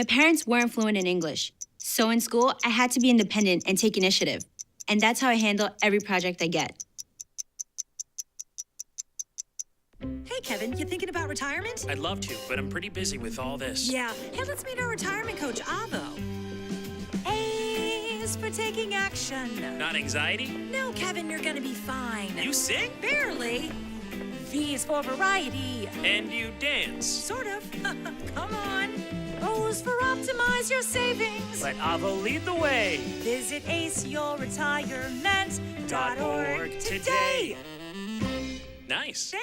My parents weren't fluent in English, so in school, I had to be independent and take initiative. And that's how I handle every project I get. Hey, Kevin, you thinking about retirement? I'd love to, but I'm pretty busy with all this. Yeah. Hey, let's meet our retirement coach, Avo. A is for taking action. Not anxiety? No, Kevin, you're gonna be fine. You sing? Barely. V is for variety. And you dance? Sort of. Come on. O is for optimize your savings. Let Avo lead the way. Visit aceyourretirement.org today. Nice.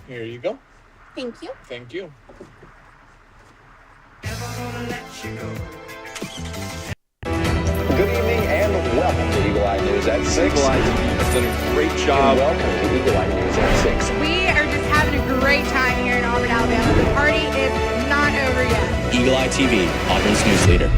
Here you go. Thank you. Thank you. Good evening and welcome to Eagle Eye News at 6. Eagle Eye has done a great job. Welcome to Eagle Eye News at 6. We are just having a great time here in Auburn, Alabama. The party is not over yet. Eagle Eye TV, Auburn's news leader.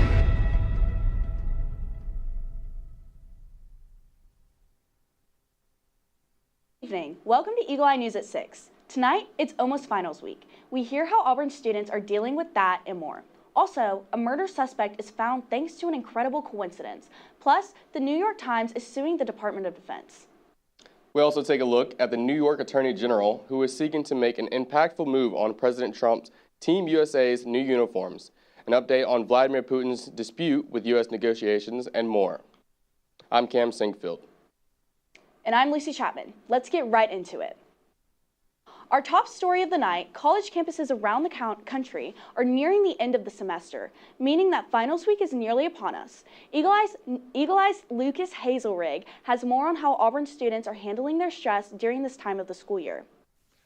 Evening. Welcome to Eagle Eye News at 6. Tonight, it's almost finals week. We hear how Auburn students are dealing with that and more. Also, a murder suspect is found thanks to an incredible coincidence. Plus, the New York Times is suing the Department of Defense. We also take a look at the New York Attorney General, who is seeking to make an impactful move on President Trump's Team USA's new uniforms, an update on Vladimir Putin's dispute with U.S. negotiations, and more. I'm Cam Sinkfield. And I'm Lucy Chapman. Let's get right into it. Our top story of the night, college campuses around the country are nearing the end of the semester, meaning that finals week is nearly upon us. Eagle Eye's Lucas Hazelrig has more on how Auburn students are handling their stress during this time of the school year.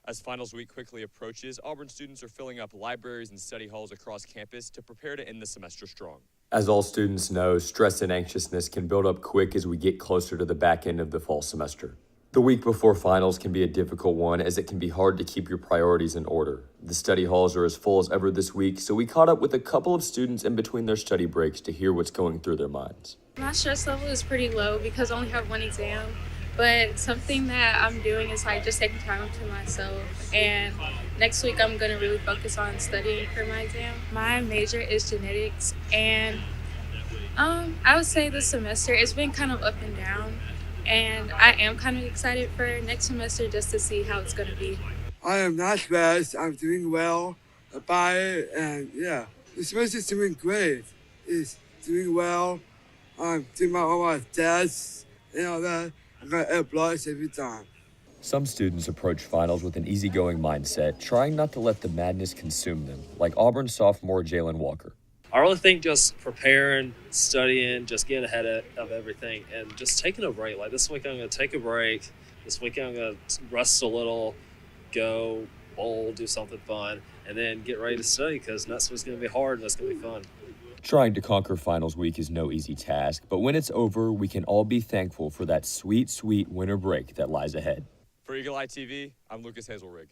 As finals week quickly approaches, Auburn students are filling up libraries and study halls across campus to prepare to end the semester strong. As all students know, stress and anxiousness can build up quick as we get closer to the back end of the fall semester. The week before finals can be a difficult one, as it can be hard to keep your priorities in order. The study halls are as full as ever this week, so we caught up with a couple of students in between their study breaks to hear what's going through their minds. My stress level is pretty low because I only have one exam, but something that I'm doing is just taking time to myself, and next week I'm going to really focus on studying for my exam. My major is genetics, and I would say this semester it's been kind of up and down. And I am kind of excited for next semester just to see how it's going to be. I am not stressed. I'm doing well about it. And yeah, the semester is doing great. It's doing well. I'm doing all my tests and all that. I got A+ every time. Some students approach finals with an easygoing mindset, trying not to let the madness consume them, like Auburn sophomore Jalen Walker. I really think just preparing, studying, just getting ahead of everything, and just taking a break. Like this week, I'm going to take a break. This weekend, I'm going to rest a little, go bowl, do something fun, and then get ready to study because next week's going to be hard and that's going to be fun. Trying to conquer finals week is no easy task, but when it's over, we can all be thankful for that sweet, sweet winter break that lies ahead. For Eagle Eye TV, I'm Lucas Hazelrig.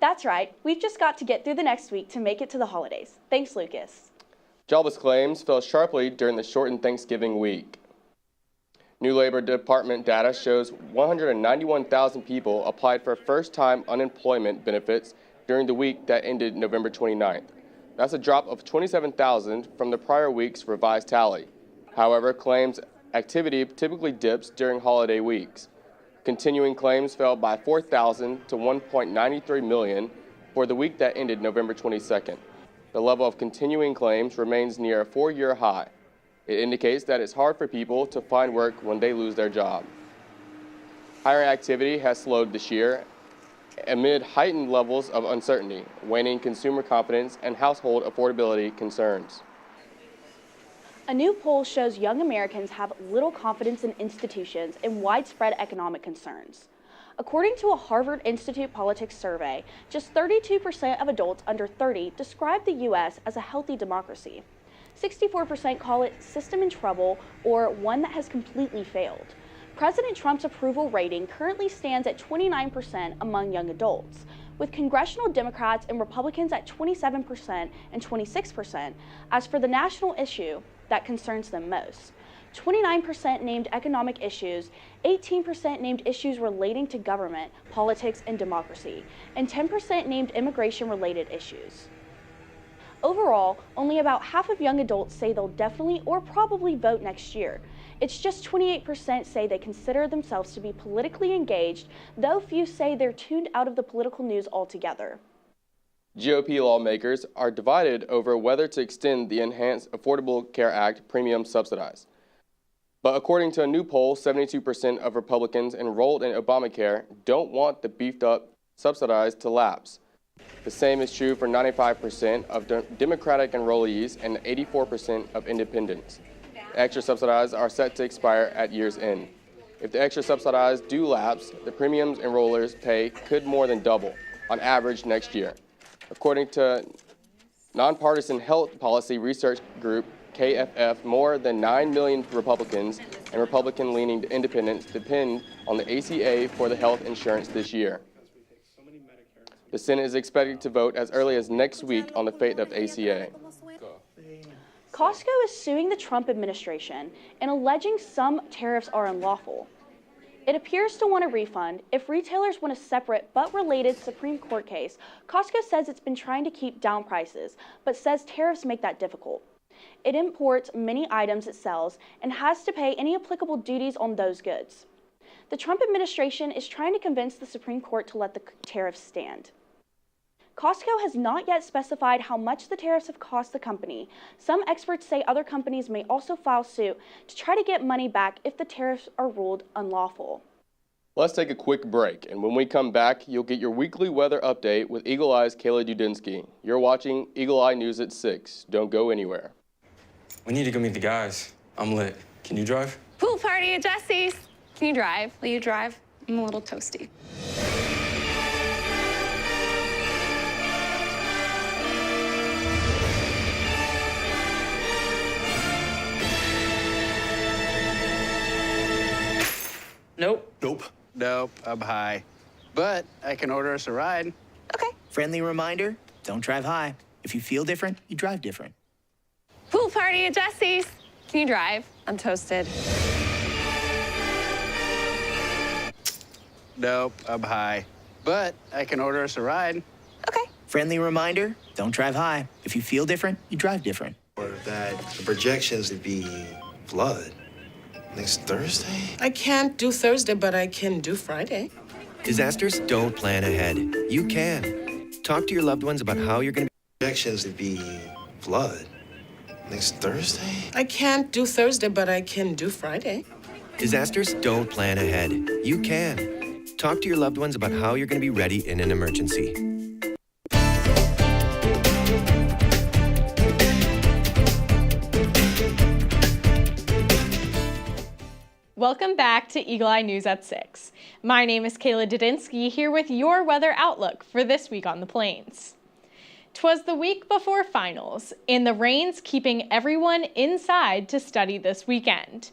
That's right. We've just got to get through the next week to make it to the holidays. Thanks, Lucas. Jobless claims fell sharply during the shortened Thanksgiving week. New Labor Department data shows 191,000 people applied for first-time unemployment benefits during the week that ended November 29th. That's a drop of 27,000 from the prior week's revised tally. However, claims activity typically dips during holiday weeks. Continuing claims fell by 4,000 to 1.93 million for the week that ended November 22nd. The level of continuing claims remains near a 4-year high. It indicates that it's hard for people to find work when they lose their job. Hiring activity has slowed this year amid heightened levels of uncertainty, waning consumer confidence, and household affordability concerns. A new poll shows young Americans have little confidence in institutions and widespread economic concerns. According to a Harvard Institute Politics survey, just 32% of adults under 30 describe the U.S. as a healthy democracy. 64% call it system in trouble or one that has completely failed. President Trump's approval rating currently stands at 29% among young adults, with congressional Democrats and Republicans at 27% and 26%, as for the national issue that concerns them most. 29% named economic issues, 18% named issues relating to government, politics, and democracy, and 10% named immigration-related issues. Overall, only about half of young adults say they'll definitely or probably vote next year. It's just 28% say they consider themselves to be politically engaged, though few say they're tuned out of the political news altogether. GOP lawmakers are divided over whether to extend the Enhanced Affordable Care Act premium subsidize. But according to a new poll, 72% of Republicans enrolled in Obamacare don't want the beefed-up subsidize to lapse. The same is true for 95% of Democratic enrollees and 84% of independents. The extra subsidies are set to expire at year's end. If the extra subsidies do lapse, the premiums enrollers pay could more than double on average next year. According to nonpartisan health policy research group KFF, more than 9 million Republicans and Republican-leaning independents depend on the ACA for the health insurance this year. The Senate is expected to vote as early as next week on the fate of ACA. Costco is suing the Trump administration and alleging some tariffs are unlawful. It appears to want a refund. If retailers want a separate but related Supreme Court case, Costco says it's been trying to keep down prices, but says tariffs make that difficult. It imports many items it sells and has to pay any applicable duties on those goods. The Trump administration is trying to convince the Supreme Court to let the tariffs stand. Costco has not yet specified how much the tariffs have cost the company. Some experts say other companies may also file suit to try to get money back if the tariffs are ruled unlawful. Let's take a quick break, and when we come back, you'll get your weekly weather update with Eagle Eye's Kayla Dudinsky. You're watching Eagle Eye News at 6. Don't go anywhere. We need to go meet the guys. I'm lit. Can you drive? Pool party at Jesse's. Can you drive? Will you drive? I'm a little toasty. Nope. Nope, I'm high. But I can order us a ride. Okay. Friendly reminder, don't drive high. If you feel different, you drive different. Pool party at Jesse's. Can you drive? I'm toasted. Nope, I'm high. But I can order us a ride. Okay. Friendly reminder, don't drive high. If you feel different, you drive different. Or that the projections would be flood next Thursday? I can't do Thursday, but I can do Friday. Disasters don't plan ahead. You can. Talk to your loved ones about how you're going to be. Projections would be flood next Thursday? I can't do Thursday, but I can do Friday. Disasters don't plan ahead. You can. Talk to your loved ones about how you're going to be ready in an emergency. Welcome back to Eagle Eye News at 6. My name is Kayla Dudinsky, here with your weather outlook for this week on the plains. 'Twas the week before finals, and the rain's keeping everyone inside to study this weekend.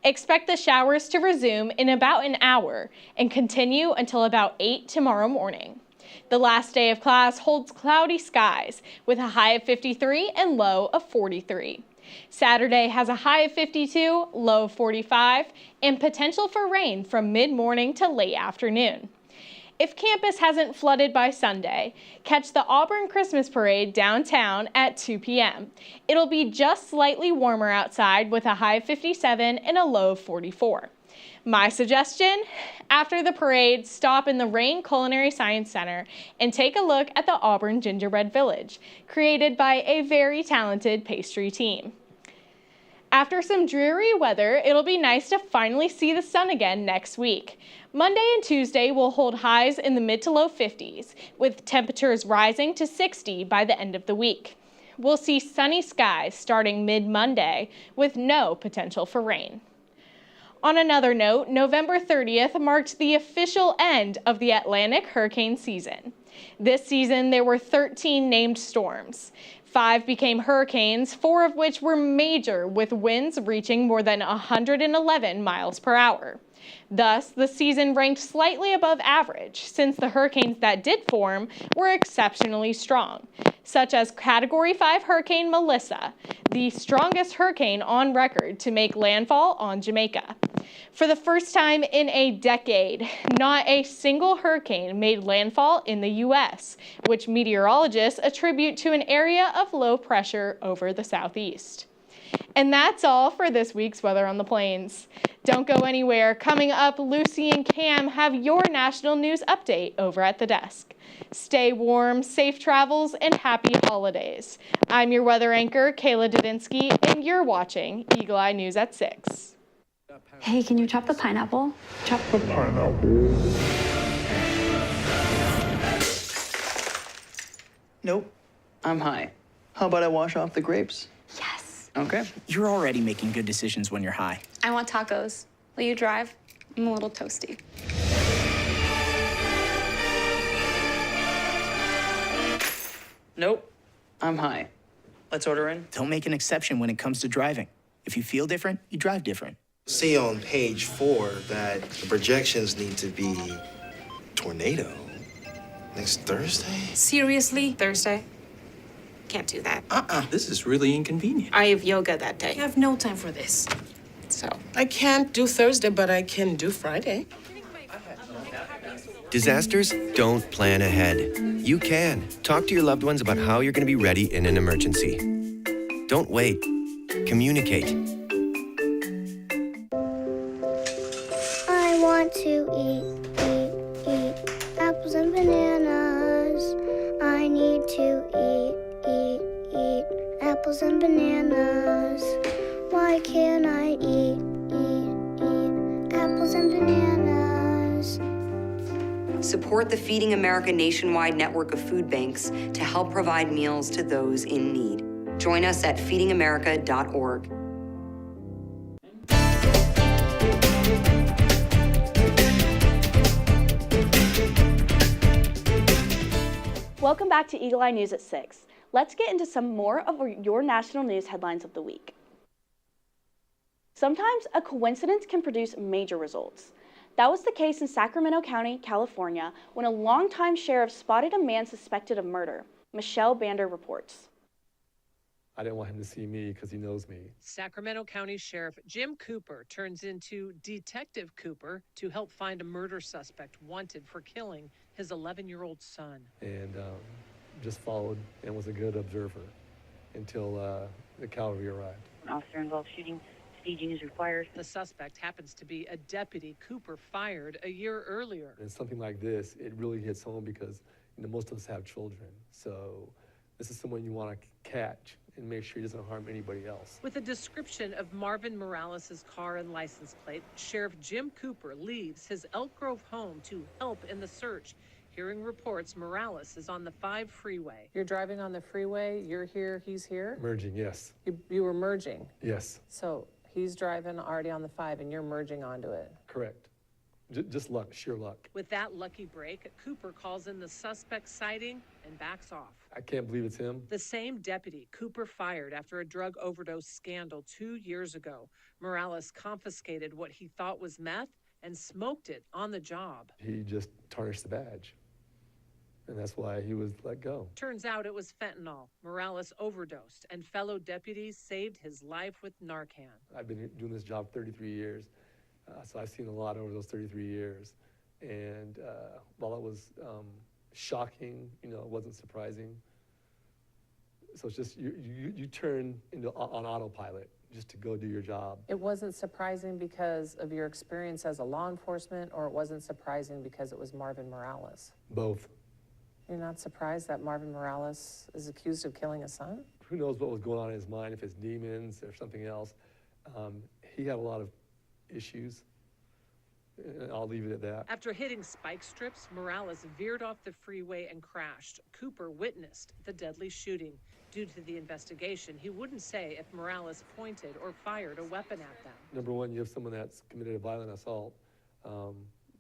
Expect the showers to resume in about an hour and continue until about 8 tomorrow morning. The last day of class holds cloudy skies with a high of 53 and low of 43. Saturday has a high of 52, low of 45, and potential for rain from mid-morning to late afternoon. If campus hasn't flooded by Sunday, catch the Auburn Christmas Parade downtown at 2 p.m. It'll be just slightly warmer outside with a high of 57 and a low of 44. My suggestion, after the parade, stop in the Rain Culinary Science Center and take a look at the Auburn Gingerbread Village, created by a very talented pastry team. After some dreary weather, it'll be nice to finally see the sun again next week. Monday and Tuesday will hold highs in the mid to low 50s, with temperatures rising to 60 by the end of the week. We'll see sunny skies starting mid-Monday with no potential for rain. On another note, November 30th marked the official end of the Atlantic hurricane season. This season, there were 13 named storms. 5 became hurricanes, 4 of which were major, with winds reaching more than 111 miles per hour. Thus, the season ranked slightly above average since the hurricanes that did form were exceptionally strong, such as Category 5 Hurricane Melissa, the strongest hurricane on record to make landfall on Jamaica. For the first time in a decade, not a single hurricane made landfall in the U.S., which meteorologists attribute to an area of low pressure over the southeast. And that's all for this week's Weather on the Plains. Don't go anywhere. Coming up, Lucy and Cam have your national news update over at the desk. Stay warm, safe travels, and happy holidays. I'm your weather anchor, Kayla Dudinsky, and you're watching Eagle Eye News at 6. Hey, can you chop the pineapple? Chop the pineapple. Nope. I'm high. How about I wash off the grapes? Yes. Okay. You're already making good decisions when you're high. I want tacos. Will you drive? I'm a little toasty. Nope. I'm high. Let's order in. Don't make an exception when it comes to driving. If you feel different, you drive different. See on page 4 that the projections need to be tornado next Thursday? Seriously? Thursday? Can't do that. This is really inconvenient. I have yoga that day. I have no time for this. So. I can't do Thursday, but I can do Friday. Disasters don't plan ahead. You can. Talk to your loved ones about how you're going to be ready in an emergency. Don't wait. Communicate. I want to eat apples and bananas. I need to eat apples and bananas. Why can't I eat apples and bananas? Support the Feeding America nationwide network of food banks to help provide meals to those in need. Join us at feedingamerica.org. Welcome back to Eagle Eye News at 6. Let's get into some more of your national news headlines of the week. Sometimes a coincidence can produce major results. That was the case in Sacramento County, California, when a longtime sheriff spotted a man suspected of murder. Michelle Bander reports. I didn't want him to see me because he knows me. Sacramento County Sheriff Jim Cooper turns into Detective Cooper to help find a murder suspect wanted for killing his 11-year-old son. And just followed and was a good observer until the cavalry arrived. An officer involved shooting. Staging is required. The suspect happens to be a deputy Cooper fired a year earlier. And something like this, it really hits home because most of us have children. So this is someone you want to catch and make sure he doesn't harm anybody else. With a description of Marvin Morales' car and license plate, Sheriff Jim Cooper leaves his Elk Grove home to help in the search. Hearing reports, Morales is on the 5 freeway. You're driving on the freeway, you're here, he's here? Merging, yes. You were merging? Yes. So he's driving already on the 5 and you're merging onto it? Correct. Just luck, sheer luck. With that lucky break, Cooper calls in the suspect's sighting and backs off. I can't believe it's him. The same deputy Cooper fired after a drug overdose scandal 2 years ago. Morales confiscated what he thought was meth and smoked it on the job. He just tarnished the badge. And that's why he was let go. Turns out it was fentanyl. Morales overdosed, and fellow deputies saved his life with Narcan. I've been doing this job 33 years, so I've seen a lot over those 33 years. And while it was shocking, it wasn't surprising. So it's just, you turn on autopilot just to go do your job. It wasn't surprising because of your experience as a law enforcement, or it wasn't surprising because it was Marvin Morales? Both. You're not surprised that Marvin Morales is accused of killing a son? Who knows what was going on in his mind, if it's demons or something else. He had a lot of issues, and I'll leave it at that. After hitting spike strips, Morales veered off the freeway and crashed. Cooper witnessed the deadly shooting. Due to the investigation, he wouldn't say if Morales pointed or fired a weapon at them. Number one, you have someone that's committed a violent assault,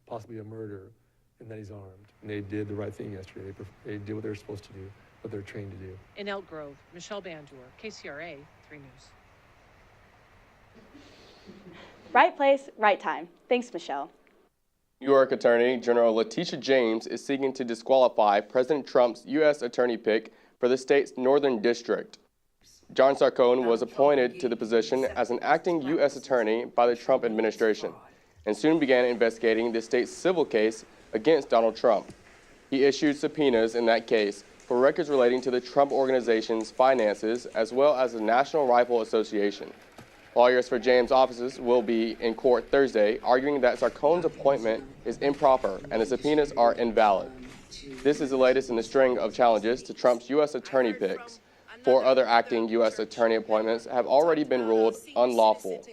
possibly a murder, and that he's armed. And they did the right thing yesterday. They did what they're supposed to do, what they're trained to do. In Elk Grove, Michelle Bandur, KCRA 3 News. Right place, right time. Thanks, Michelle. New York Attorney General Letitia James is seeking to disqualify President Trump's U.S. attorney pick for the state's Northern District. John Sarcone was appointed to the position as an acting U.S. attorney by the Trump administration and soon began investigating the state's civil case against Donald Trump. He issued subpoenas in that case for records relating to the Trump Organization's finances as well as the National Rifle Association. Lawyers for James' offices will be in court Thursday, arguing that Sarcone's appointment is improper and the subpoenas are invalid. This is the latest in the string of challenges to Trump's U.S. attorney picks. 4 other acting U.S. attorney appointments have already been ruled unlawful.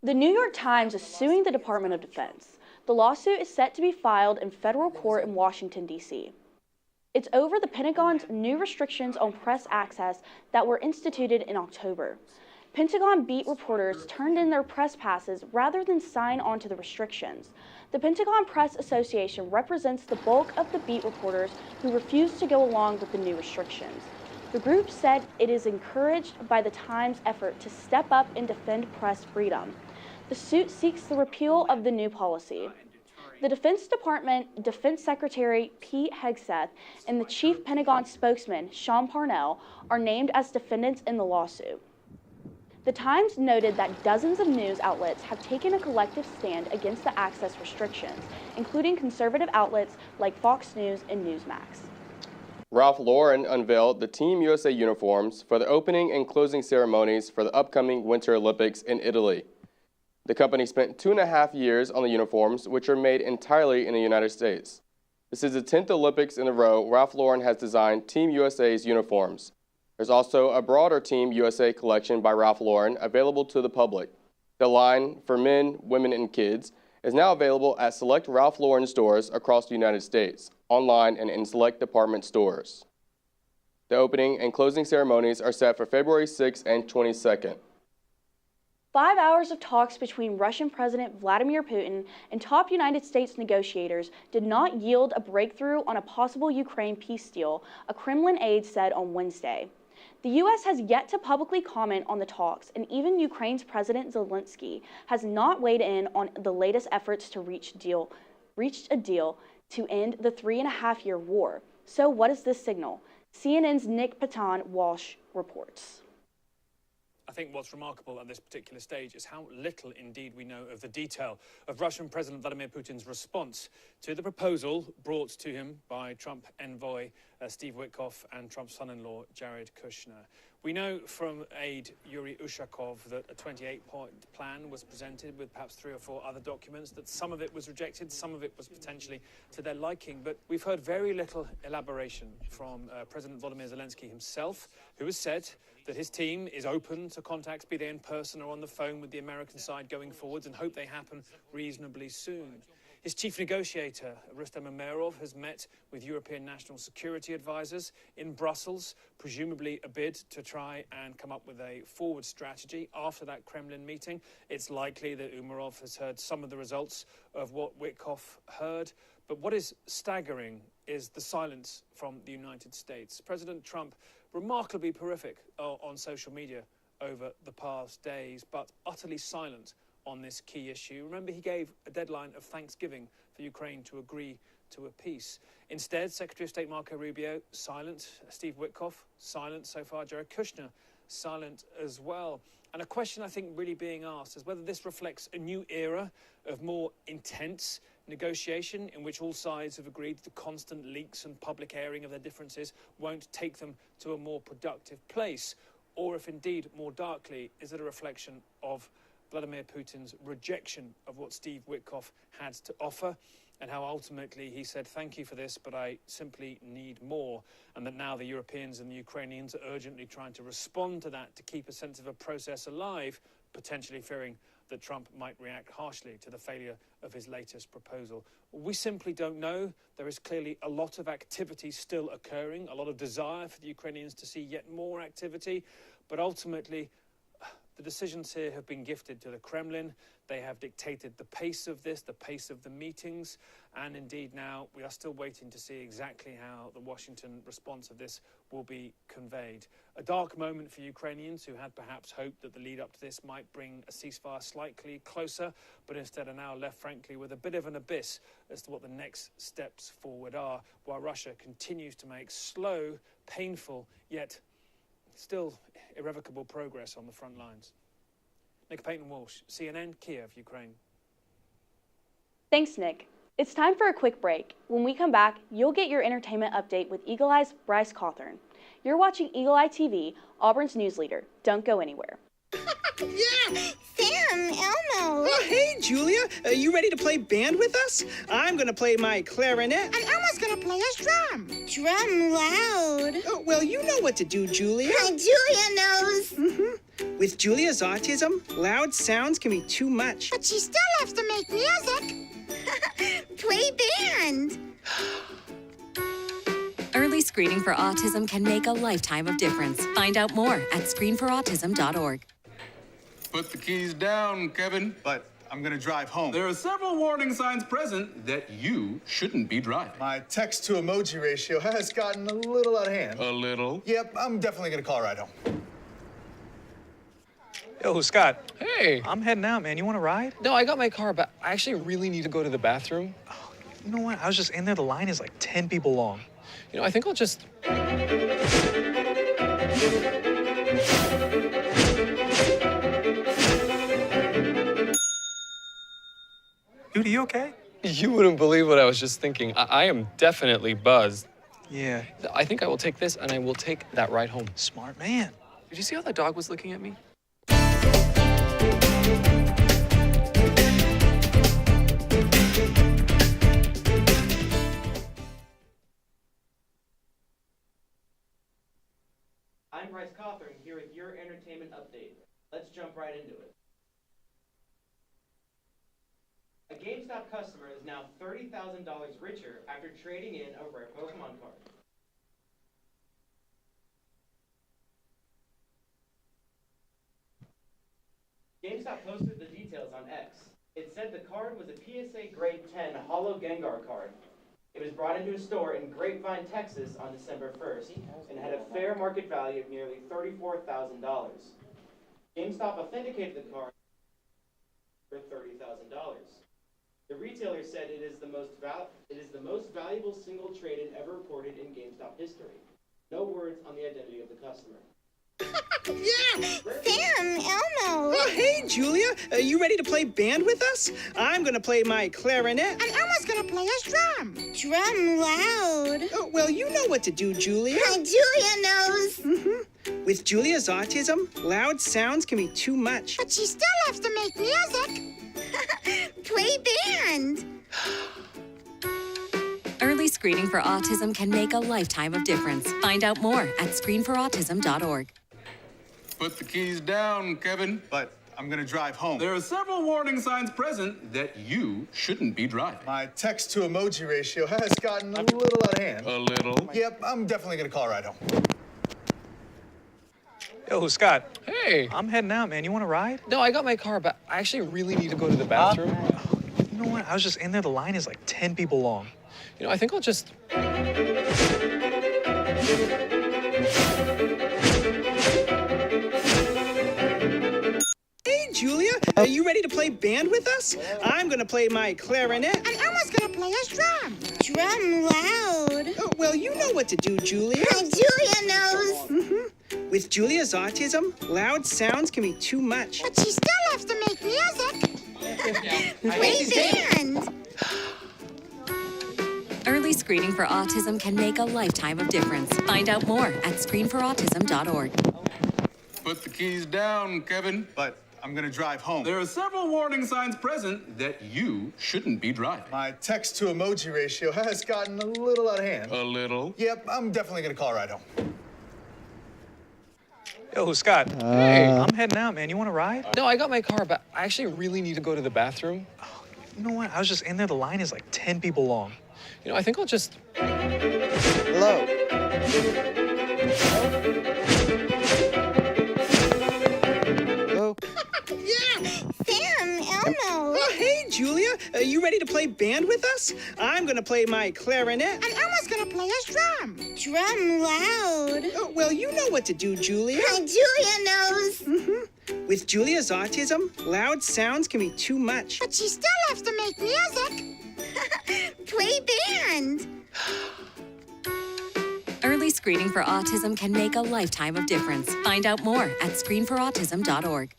The New York Times is suing the Department of Defense. The lawsuit is set to be filed in federal court in Washington, D.C. It's over the Pentagon's new restrictions on press access that were instituted in October. Pentagon beat reporters turned in their press passes rather than sign on to the restrictions. The Pentagon Press Association represents the bulk of the beat reporters who refused to go along with the new restrictions. The group said it is encouraged by the Times' effort to step up and defend press freedom. The suit seeks the repeal of the new policy. The Defense Department Defense Secretary Pete Hegseth and the Chief Pentagon spokesman Sean Parnell are named as defendants in the lawsuit. The Times noted that dozens of news outlets have taken a collective stand against the access restrictions, including conservative outlets like Fox News and Newsmax. Ralph Lauren unveiled the Team USA uniforms for the opening and closing ceremonies for the upcoming Winter Olympics in Italy. The company spent 2.5 years on the uniforms, which are made entirely in the United States. This is the 10th Olympics in a row Ralph Lauren has designed Team USA's uniforms. There's also a broader Team USA collection by Ralph Lauren available to the public. The line for men, women, and kids is now available at select Ralph Lauren stores across the United States, online and in select department stores. The opening and closing ceremonies are set for February 6th and 22nd. 5 hours of talks between Russian President Vladimir Putin and top United States negotiators did not yield a breakthrough on a possible Ukraine peace deal, a Kremlin aide said on Wednesday. The U.S. has yet to publicly comment on the talks, and even Ukraine's President Zelensky has not weighed in on the latest efforts to reach a deal to end the 3.5-year war. So what is this signal? CNN's Nick Patan-Walsh reports. I think what's remarkable at this particular stage is how little indeed we know of the detail of Russian President Vladimir Putin's response to the proposal brought to him by Trump envoy Steve Witkoff and Trump's son-in-law Jared Kushner. We know from aide Yuri Ushakov that a 28-point plan was presented with perhaps 3 or 4 other documents, that some of it was rejected, some of it was potentially to their liking. But we've heard very little elaboration from President Volodymyr Zelensky himself, who has said that his team is open to contacts, be they in person or on the phone with the American side going forwards, and hope they happen reasonably soon. His chief negotiator, Rustem Umerov, has met with European national security advisors in Brussels, presumably a bid to try and come up with a forward strategy after that Kremlin meeting. It's likely that Umerov has heard some of the results of what Witkoff heard. But what is staggering is the silence from the United States. President Trump, remarkably prolific on social media over the past days, but utterly silent on this key issue. Remember, he gave a deadline of Thanksgiving for Ukraine to agree to a peace. Instead, Secretary of State Marco Rubio, silent. Steve Witkoff, silent so far. Jared Kushner, silent as well. And a question I think really being asked is whether this reflects a new era of more intense negotiation in which all sides have agreed the constant leaks and public airing of their differences won't take them to a more productive place, or if indeed, more darkly, is it a reflection of Vladimir Putin's rejection of what Steve Witkoff had to offer, and how ultimately he said, thank you for this, but I simply need more, and that now the Europeans and the Ukrainians are urgently trying to respond to that to keep a sense of a process alive, potentially fearing that Trump might react harshly to the failure of his latest proposal. We simply don't know. There is clearly a lot of activity still occurring, a lot of desire for the Ukrainians to see yet more activity, but ultimately The decisions here have been gifted to the Kremlin. They have dictated the pace of this, the pace of the meetings, and indeed now we are still waiting to see exactly how the Washington response of this will be conveyed. A dark moment for Ukrainians who had perhaps hoped that the lead up to this might bring a ceasefire slightly closer, but instead are now left, frankly, with a bit of an abyss as to what the next steps forward are, while Russia continues to make slow, painful, yet still irrevocable progress on the front lines. Nick Payton-Walsh, CNN, Kiev, Ukraine. Thanks, Nick. It's time for a quick break. When we come back, you'll get your entertainment update with Eagle Eye's Bryce Cawthorn. You're watching Eagle Eye TV, Auburn's news leader. Don't go anywhere. Yeah, Sam, Elmo. Oh, hey, Julia. Are you ready to play band with us? I'm going to play my clarinet. And Elmo's gonna play his drum. Drum loud. Oh, well, you know what to do, Julia. Julia knows. Mm-hmm. With Julia's autism, loud sounds can be too much. But she still loves to make music. Play band. Early screening for autism can make a lifetime of difference. Find out more at screenforautism.org. Put the keys down, Kevin. But I'm gonna drive home. There are several warning signs present that you shouldn't be driving. My text to emoji ratio has gotten a little out of hand. A little? Yep, I'm definitely gonna call a ride home. Yo, Scott. Hey. I'm heading out, man. You want to ride? No, I got my car, but I actually really need to go to the bathroom. Oh, you know what? I was just in there. The line is like 10 people long. You know, I think I'll just... Dude, are you okay? You wouldn't believe what I was just thinking. I am definitely buzzed. Yeah. I think I will take this, and I will take that ride home. Smart man. Did you see how that dog was looking at me? I'm Bryce Cawthorn here with your entertainment update. Let's jump right into it. A GameStop customer is now $30,000 richer after trading in a rare Pokemon card. GameStop posted the details on X. It said the card was a PSA Grade 10 Holo Gengar card. It was brought into a store in Grapevine, Texas on December 1st and had a fair market value of nearly $34,000. GameStop authenticated the card for $30,000. The retailer said it is the most valuable single trade-in ever reported in GameStop history. No words on the identity of the customer. Yeah, Sam, Elmo. Oh, hey, Julia. Are you ready to play band with us? I'm going to play my clarinet. And Elmo's gonna play his drum. Drum loud. Oh, well, you know what to do, Julia. Julia knows. Mm-hmm. With Julia's autism, loud sounds can be too much. But she still loves to make music. Play band. Early screening for autism can make a lifetime of difference. Find out more at screenforautism.org. Put the keys down, Kevin. But I'm gonna drive home. There are several warning signs present that you shouldn't be driving. My text to emoji ratio has gotten a little out of hand. A little? Yep, I'm definitely gonna call a ride home. Yo, Scott. Hey. I'm heading out, man. You want to ride? No, I got my car, but I actually really need to go to the bathroom. Oh, you know what? I was just in there. The line is like 10 people long. You know, I think I'll just... Hey, Julia. Are you ready to play band with us? I'm going to play my clarinet. And Elmo's gonna play his drum. Drum loud. Oh, well, you know what to do, Julia. Julia knows. Mm-hmm. With Julia's autism, loud sounds can be too much. But she still loves to make music. Play band. Early screening for autism can make a lifetime of difference. Find out more at screenforautism.org. Put the keys down, Kevin. But I'm gonna drive home. There are several warning signs present that you shouldn't be driving. My text to emoji ratio has gotten a little out of hand. A little? Yep, I'm definitely gonna call a ride home. Yo, Scott. Hey. I'm heading out, man. You want to ride? No, I got my car, but I actually really need to go to the bathroom. Oh, you know what? I was just in there. The line is like 10 people long. You know, I think I'll just... Hello. Hello. Oh, hey, Julia. You ready to play band with us? I'm going to play my clarinet. And Elmo's gonna play his drum. Drum loud. Oh, well, you know what to do, Julia. Julia knows. With Julia's autism, loud sounds can be too much. But she still loves to make music. Play band. Early screening for autism can make a lifetime of difference. Find out more at screenforautism.org.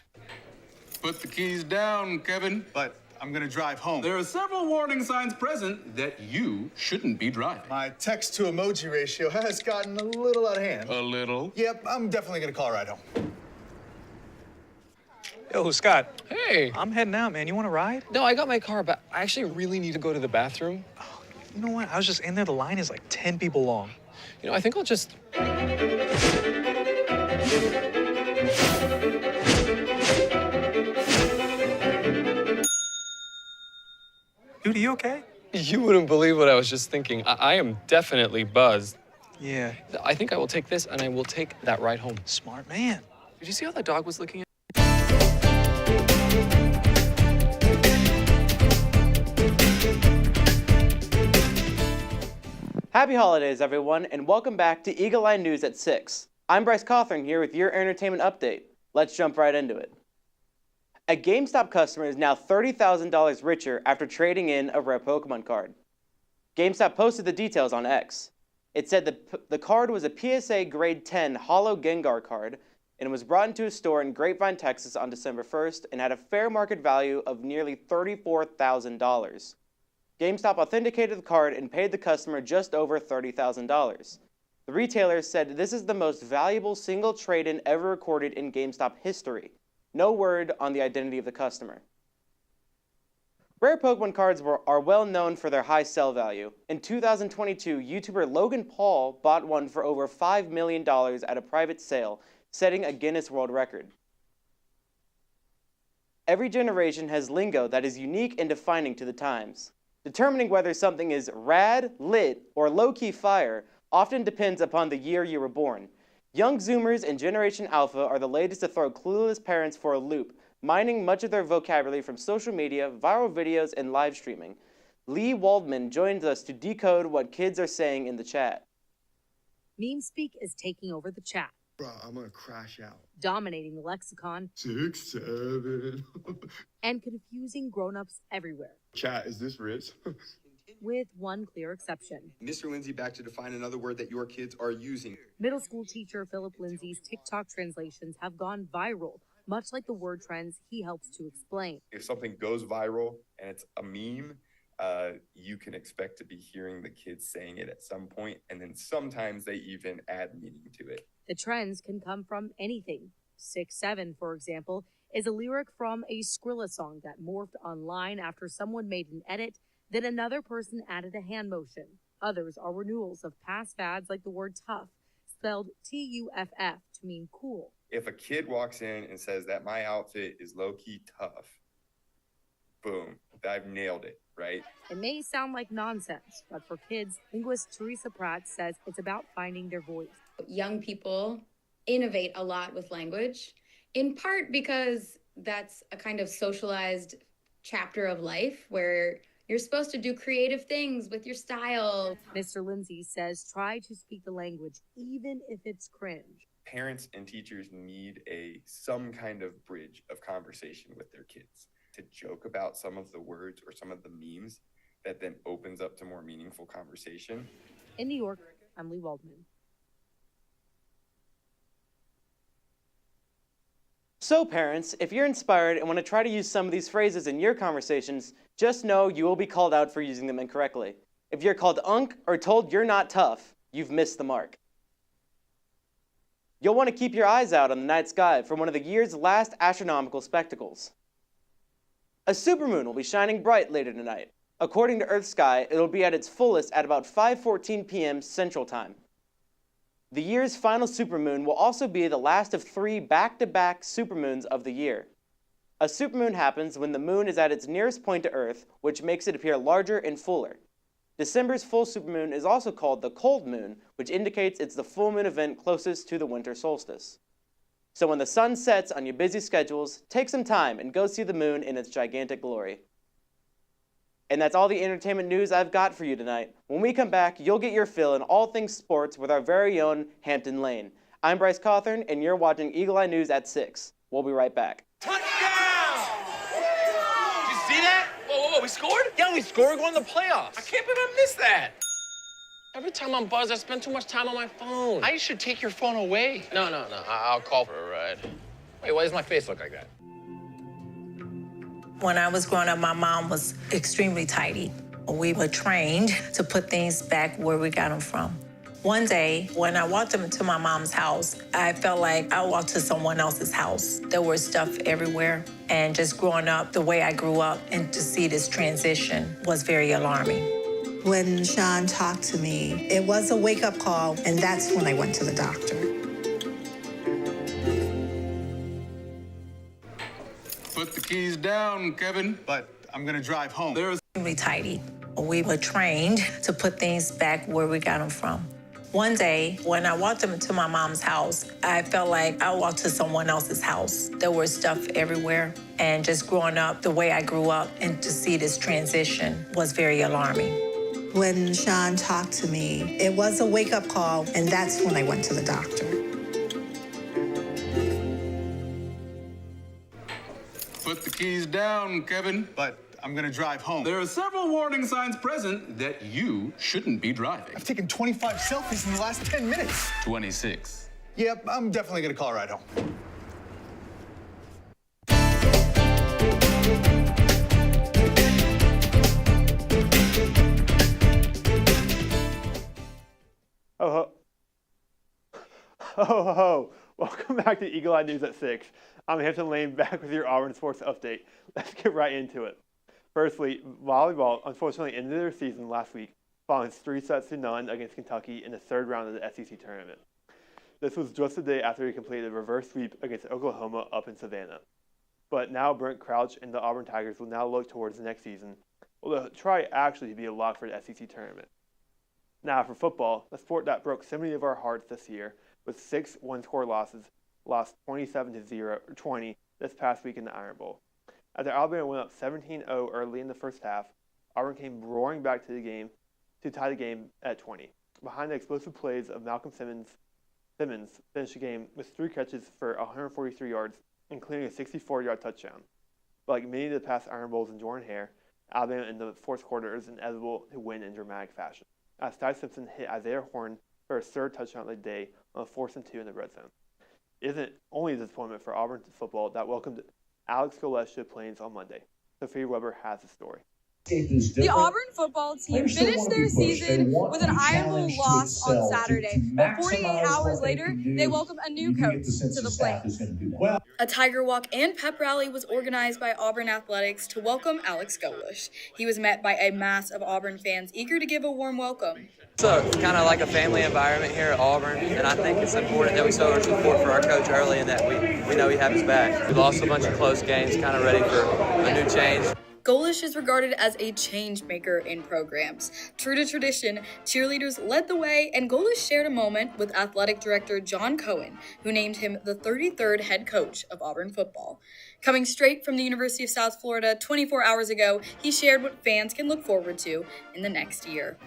Put the keys down, Kevin. But I'm gonna drive home. There are several warning signs present that you shouldn't be driving. My text to emoji ratio has gotten a little out of hand. A little? Yep, I'm definitely gonna call a ride home. Yo, Scott. Hey. I'm heading out, man. You want to ride? No, I got my car, but I actually really need to go to the bathroom. Oh, you know what? I was just in there. The line is like 10 people long. You know, I think I'll just... Dude, are you okay? You wouldn't believe what I was just thinking. I am definitely buzzed. Yeah. I think I will take this, and I will take that ride home. Smart man. Did you see how the dog was looking at? Happy holidays, everyone, and welcome back to Eagle Eye News at 6. I'm Bryce Cawthorn here with your entertainment update. Let's jump right into it. A GameStop customer is now $30,000 richer after trading in a rare Pokemon card. GameStop posted the details on X. It said the card was a PSA Grade 10 Holo Gengar card and was brought into a store in Grapevine, Texas on December 1st and had a fair market value of nearly $34,000. GameStop authenticated the card and paid the customer just over $30,000. The retailer said this is the most valuable single trade-in ever recorded in GameStop history. No word on the identity of the customer. Rare Pokemon cards are well known for their high sell value. In 2022, YouTuber Logan Paul bought one for over $5 million at a private sale, setting a Guinness World Record. Every generation has lingo that is unique and defining to the times. Determining whether something is rad, lit, or low-key fire often depends upon the year you were born. Young Zoomers and Generation Alpha are the latest to throw clueless parents for a loop, mining much of their vocabulary from social media, viral videos, and live streaming. Lee Waldman joins us to decode what kids are saying in the chat. Meme speak is taking over the chat. Bro, I'm gonna crash out. Dominating the lexicon. 6, 7. And confusing grown-ups everywhere. Chat, is this Riz? With one clear exception. Mr. Lindsay back to define another word that your kids are using. Middle school teacher Philip Lindsay's TikTok translations have gone viral, much like the word trends he helps to explain. If something goes viral and it's a meme, you can expect to be hearing the kids saying it at some point, and then sometimes they even add meaning to it. The trends can come from anything. 6'7", for example, is a lyric from a Skrilla song that morphed online after someone made an edit, then another person added a hand motion. Others are renewals of past fads like the word tough, spelled T-U-F-F, to mean cool. If a kid walks in and says that my outfit is low-key tough, boom, I've nailed it, right? It may sound like nonsense, but for kids, linguist Teresa Pratt says it's about finding their voice. Young people innovate a lot with language, in part because that's a kind of socialized chapter of life where you're supposed to do creative things with your style. Mr. Lindsay says try to speak the language, even if it's cringe. Parents and teachers need some kind of bridge of conversation with their kids to joke about some of the words or some of the memes that then opens up to more meaningful conversation. In New York, I'm Lee Waldman. So parents, if you're inspired and want to try to use some of these phrases in your conversations, just know you will be called out for using them incorrectly. If you're called unk or told you're not tough, you've missed the mark. You'll want to keep your eyes out on the night sky for one of the year's last astronomical spectacles. A supermoon will be shining bright later tonight. According to EarthSky, it'll be at its fullest at about 5:14 p.m. Central Time. The year's final supermoon will also be the last of 3 back-to-back supermoons of the year. A supermoon happens when the moon is at its nearest point to Earth, which makes it appear larger and fuller. December's full supermoon is also called the cold moon, which indicates it's the full moon event closest to the winter solstice. So when the sun sets on your busy schedules, take some time and go see the moon in its gigantic glory. And that's all the entertainment news I've got for you tonight. When we come back, you'll get your fill in all things sports with our very own Hampton Lane. I'm Bryce Cawthorn, and you're watching Eagle Eye News at 6. We'll be right back. Touchdown! Did you see that? Whoa, we scored? Yeah, we scored. We're going to the playoffs. I can't believe I missed that. Every time I'm buzzed, I spend too much time on my phone. I should take your phone away. No. I'll call for a ride. Wait, why does my face look like that? When I was growing up, my mom was extremely tidy. We were trained to put things back where we got them from. One day, when I walked into my mom's house, I felt like I walked to someone else's house. There was stuff everywhere. And just growing up the way I grew up and to see this transition was very alarming. When Sean talked to me, it was a wake-up call, and that's when I went to the doctor. Put the keys down, Kevin. But I'm gonna drive home. There's extremely tidy. We were trained to put things back where we got them from. One day, when I walked into my mom's house, I felt like I walked to someone else's house. There was stuff everywhere. And just growing up the way I grew up and to see this transition was very alarming. When Sean talked to me, it was a wake-up call, and that's when I went to the doctor. Put the keys down, Kevin. But I'm gonna drive home. There are several warning signs present that you shouldn't be driving. I've taken 25 selfies in the last 10 minutes. 26. Yep, I'm definitely gonna call a ride home. Ho, ho, ho. Welcome back to Eagle Eye News at 6. I'm Hampton Lane, back with your Auburn sports update. Let's get right into it. Firstly, volleyball unfortunately ended their season last week, falling 3-0 against Kentucky in the third round of the SEC tournament. This was just a day after he completed a reverse sweep against Oklahoma up in Savannah. But now Brent Crouch and the Auburn Tigers will now look towards the next season, well, they'll try actually to be a lock for the SEC tournament. Now for football, the sport that broke so many of our hearts this year, with 6 one-score losses, lost 27-20 this past week in the Iron Bowl. After Alabama went up 17-0 early in the first half, Auburn came roaring back to the game to tie the game at 20. Behind the explosive plays of Malcolm Simmons finished the game with 3 catches for 143 yards, including a 64-yard touchdown. But like many of the past Iron Bowls in Jordan-Hare, Alabama in the fourth quarter is inevitable to win in dramatic fashion, as Ty Simpson hit Isaiah Horn for his 3rd touchdown of the day on a 4th and 2 in the red zone. It isn't only a disappointment for Auburn football that welcomed Alex Golesh to the Plains on Monday. Sophia Weber has the story. The Auburn football team finished their season with an Iron Bowl loss on Saturday, but 48 hours later, they welcomed a new coach to the Plains. A Tiger Walk and pep rally was organized by Auburn Athletics to welcome Alex Golesh. He was met by a mass of Auburn fans eager to give a warm welcome. It's kind of like a family environment here at Auburn, and I think it's important that we show our support for our coach early and that we know we have his back. We lost a bunch of close games, kind of ready for a new change. Golesh is regarded as a change maker in programs. True to tradition, cheerleaders led the way, and Golesh shared a moment with athletic director John Cohen, who named him the 33rd head coach of Auburn football. Coming straight from the University of South Florida 24 hours ago, he shared what fans can look forward to in the next year.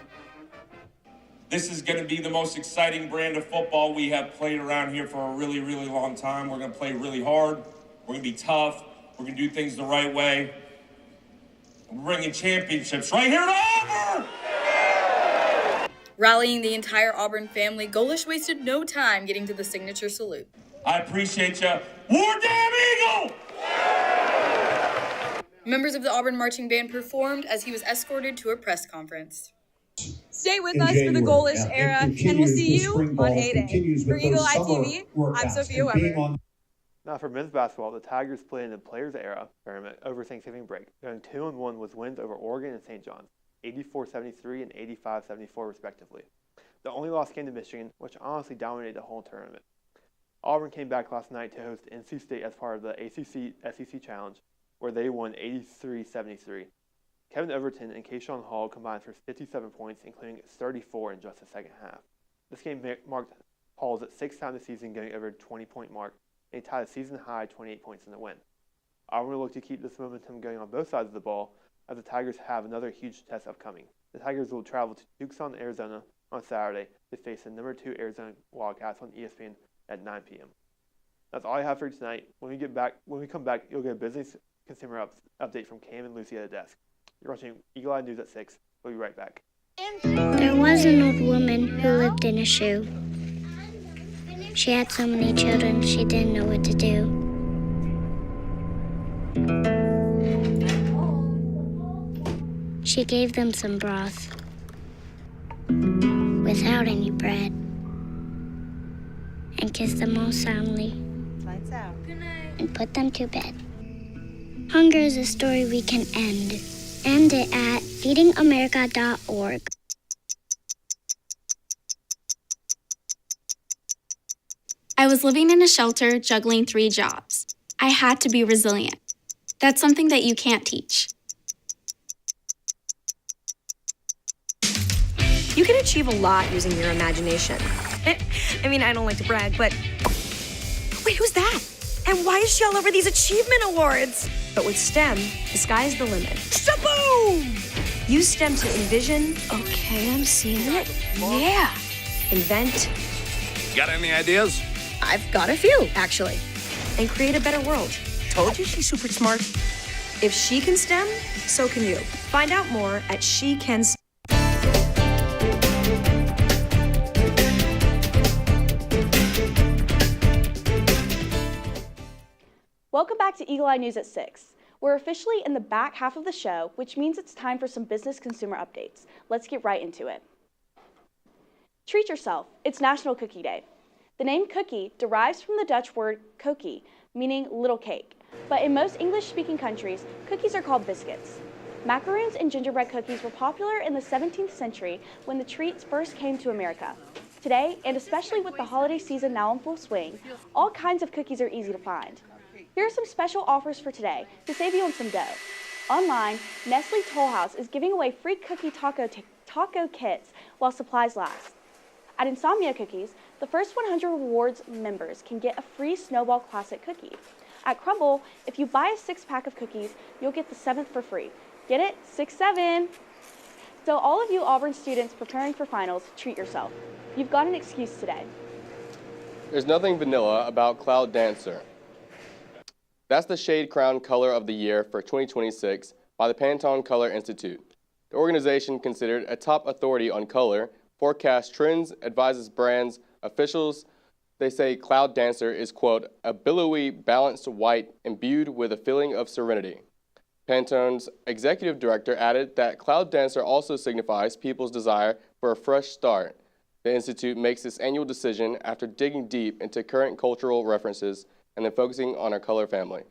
This is going to be the most exciting brand of football we have played around here for a really, really long time. We're going to play really hard. We're going to be tough. We're going to do things the right way. We're bringing championships right here to Auburn! Rallying the entire Auburn family, Golesh wasted no time getting to the signature salute. I appreciate you. War Damn Eagle! Members of the Auburn marching band performed as he was escorted to a press conference. Stay with us for the Golesh era, and we'll see you on A-Day. For Eagle Eye TV, I'm Sophia Weber. Now for men's basketball, the Tigers played in the Players Era tournament over Thanksgiving break, going 2-1 with wins over Oregon and St. John's, 84-73 and 85-74 respectively. The only loss came to Michigan, which honestly dominated the whole tournament. Auburn came back last night to host NC State as part of the ACC-SEC Challenge, where they won 83-73. Kevin Overton and Keyshawn Hall combined for 57 points, including 34 in just the second half. This game marked Hall's 6th time this season going over the 20-point mark, and he tied a season-high 28 points in the win. Auburn will look to keep this momentum going on both sides of the ball, as the Tigers have another huge test upcoming. The Tigers will travel to Tucson, Arizona on Saturday to face the number 2 Arizona Wildcats on ESPN at 9 p.m. That's all I have for you tonight. When we come back, you'll get a business consumer update from Cam and Lucy at the desk. You're watching Eagle Eye News at 6. We'll be right back. There was an old woman who lived in a shoe. She had so many children, she didn't know what to do. She gave them some broth without any bread and kissed them all soundly and put them to bed. Hunger is a story we can end. End it at feedingamerica.org. I was living in a shelter juggling 3 jobs. I had to be resilient. That's something that you can't teach. You can achieve a lot using your imagination. I mean, I don't like to brag, but... Wait, who's that? And why is she all over these achievement awards? But with STEM, the sky's the limit. Shaboom! Use STEM to envision. Okay, I'm seeing it. Yeah. Invent. Got any ideas? I've got a few, actually. And create a better world. Told you she's super smart. If she can STEM, so can you. Find out more at SheCan. Welcome back to Eagle Eye News at 6. We're officially in the back half of the show, which means it's time for some business consumer updates. Let's get right into it. Treat yourself. It's National Cookie Day. The name cookie derives from the Dutch word koekie, meaning little cake. But in most English-speaking countries, cookies are called biscuits. Macaroons and gingerbread cookies were popular in the 17th century when the treats first came to America. Today, and especially with the holiday season now in full swing, all kinds of cookies are easy to find. Here are some special offers for today to save you on some dough. Online, Nestle Toll House is giving away free cookie taco kits while supplies last. At Insomnia Cookies, the first 100 rewards members can get a free Snowball Classic cookie. At Crumble, if you buy a 6-pack of cookies, you'll get the 7th for free. Get it? 6-7. So all of you Auburn students preparing for finals, treat yourself. You've got an excuse today. There's nothing vanilla about Cloud Dancer. That's the shade crown color of the year for 2026 by the Pantone Color Institute. The organization, considered a top authority on color, forecasts trends, advises brands, officials. They say Cloud Dancer is, quote, a billowy, balanced white imbued with a feeling of serenity. Pantone's executive director added that Cloud Dancer also signifies people's desire for a fresh start. The Institute makes this annual decision after digging deep into current cultural references and then focusing on our color family.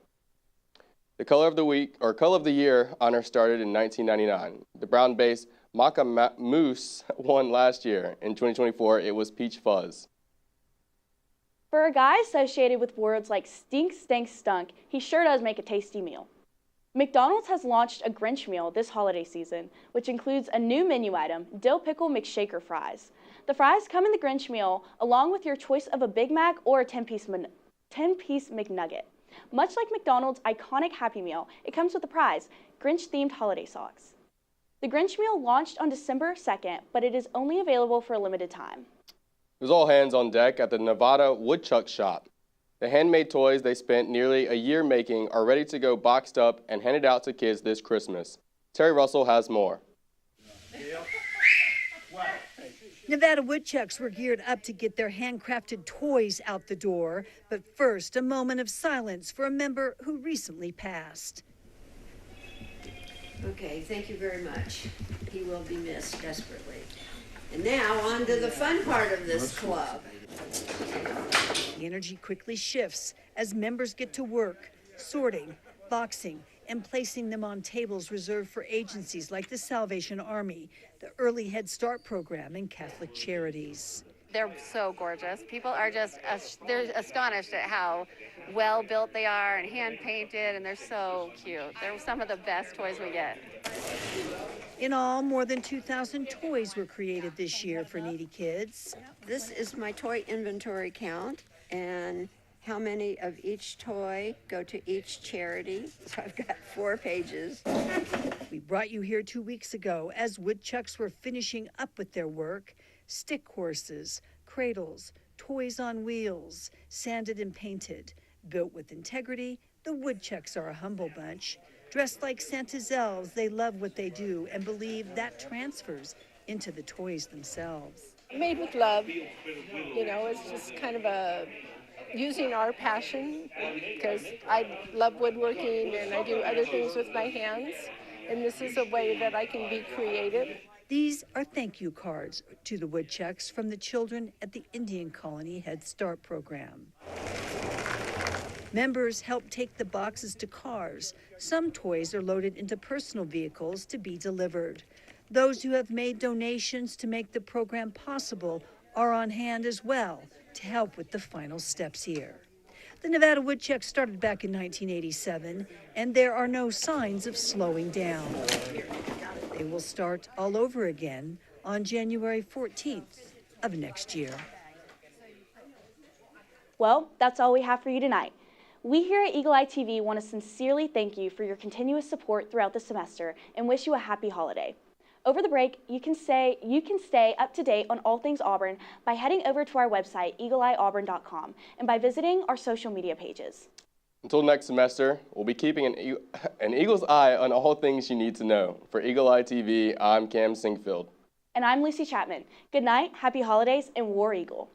The Color of the Week, or Color of the Year honor started in 1999. The brown-based Maca Mousse won last year. In 2024, it was Peach Fuzz. For a guy associated with words like stink, stank, stunk, he sure does make a tasty meal. McDonald's has launched a Grinch meal this holiday season, which includes a new menu item, Dill Pickle McShaker fries. The fries come in the Grinch meal along with your choice of a Big Mac or a 10-piece McNugget. Much like McDonald's iconic Happy Meal, it comes with a prize, Grinch-themed holiday socks. The Grinch meal launched on December 2nd, but it is only available for a limited time. It was all hands on deck at the Nevada Woodchuck Shop. The handmade toys they spent nearly a year making are ready to go boxed up and handed out to kids this Christmas. Terry Russell has more. Nevada Woodchucks were geared up to get their handcrafted toys out the door. But first, a moment of silence for a member who recently passed. Okay, thank you very much. He will be missed desperately. And now on to the fun part of this club. The energy quickly shifts as members get to work, sorting, boxing, and placing them on tables reserved for agencies like the Salvation Army, the Early Head Start program, and Catholic Charities. They're so gorgeous. People are just, they're astonished at how well built they are and hand painted, and they're so cute. They're some of the best toys we get. In all, more than 2,000 toys were created this year for needy kids. This is my toy inventory count, and how many of each toy go to each charity. So I've got 4 pages. We brought you here 2 weeks ago as woodchucks were finishing up with their work. Stick horses, cradles, toys on wheels, sanded and painted. Built with integrity, the woodchucks are a humble bunch. Dressed like Santa's elves, they love what they do and believe that transfers into the toys themselves. Made with love, you know, it's just kind of using our passion, because I love woodworking and I do other things with my hands, and this is a way that I can be creative. These are thank you cards to the woodchucks from the children at the Indian Colony Head Start program. Members help take the boxes to cars. Some toys are loaded into personal vehicles to be delivered. Those who have made donations to make the program possible are on hand as well to help with the final steps here. The Nevada Woodchucks started back in 1987, and there are no signs of slowing down. They will start all over again on January 14th of next year. Well, that's all we have for you tonight. We here at Eagle Eye TV want to sincerely thank you for your continuous support throughout the semester and wish you a happy holiday. Over the break, you can stay up to date on all things Auburn by heading over to our website, eagleeyeauburn.com, and by visiting our social media pages. Until next semester, we'll be keeping an eagle's eye on all things you need to know. For Eagle Eye TV, I'm Cam Singfield. And I'm Lucy Chapman. Good night, happy holidays, and War Eagle.